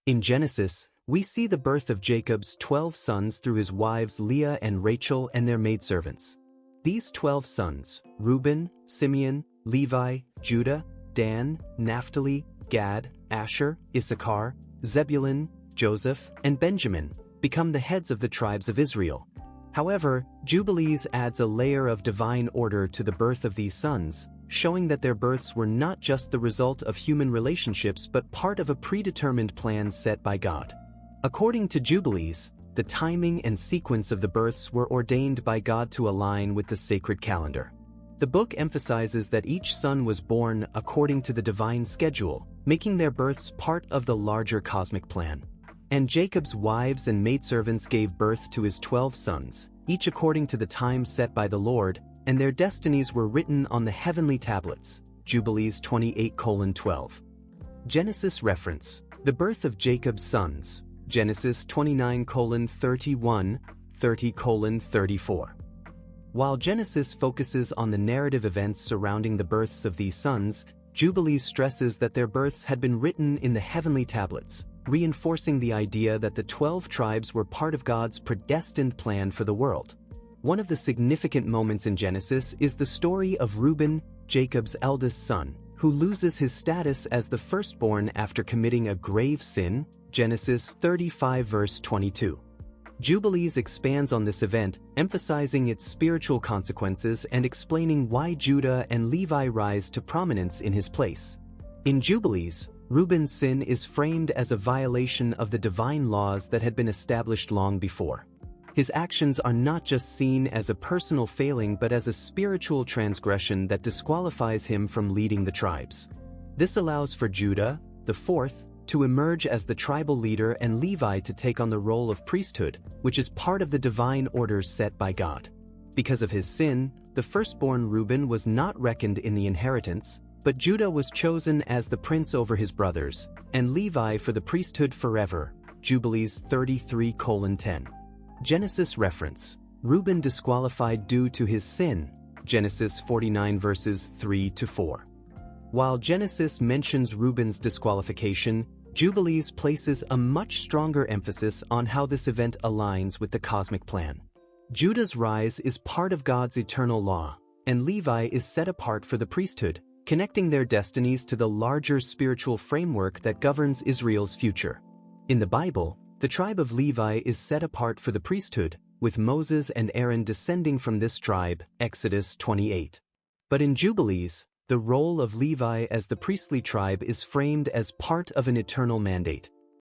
In Genesis, we see the birth of Jacob's 12 sons through his wives Leah and Rachel and their maidservants. These 12 sons, Reuben, Simeon, Levi, Judah, Dan, Naphtali, Gad, Asher, Issachar, Zebulun, Joseph, and Benjamin, become the heads of the tribes of Israel. However, Jubilees adds a layer of divine order to the birth of these sons, showing that their births were not just the result of human relationships but part of a predetermined plan set by God. According to Jubilees, the timing and sequence of the births were ordained by God to align with the sacred calendar. The book emphasizes that each son was born according to the divine schedule, making their births part of the larger cosmic plan. And Jacob's wives and maidservants gave birth to his 12 sons, each according to the time set by the Lord, and their destinies were written on the heavenly tablets. Jubilees 28:12. Genesis reference: the birth of Jacob's sons. Genesis 29:31, 30:34. While Genesis focuses on the narrative events surrounding the births of these sons, Jubilees stresses that their births had been written in the heavenly tablets, reinforcing the idea that the 12 tribes were part of God's predestined plan for the world. One of the significant moments in Genesis is the story of Reuben, Jacob's eldest son, who loses his status as the firstborn after committing a grave sin. Genesis 35 verse 22. Jubilees expands on this event, emphasizing its spiritual consequences and explaining why Judah and Levi rise to prominence in his place. In Jubilees, Reuben's sin is framed as a violation of the divine laws that had been established long before. His actions are not just seen as a personal failing but as a spiritual transgression that disqualifies him from leading the tribes. This allows for Judah, the fourth, to emerge as the tribal leader and Levi to take on the role of priesthood, which is part of the divine orders set by God. Because of his sin, the firstborn Reuben was not reckoned in the inheritance, but Judah was chosen as the prince over his brothers, and Levi for the priesthood forever. Jubilees 33:10. Genesis reference: Reuben disqualified due to his sin. Genesis 49 verses 3-4. While Genesis mentions Reuben's disqualification, Jubilees places a much stronger emphasis on how this event aligns with the cosmic plan. Judah's rise is part of God's eternal law, and Levi is set apart for the priesthood, connecting their destinies to the larger spiritual framework that governs Israel's future. In the Bible, the tribe of Levi is set apart for the priesthood, with Moses and Aaron descending from this tribe. Exodus 28. But in Jubilees, the role of Levi as the priestly tribe is framed as part of an eternal mandate.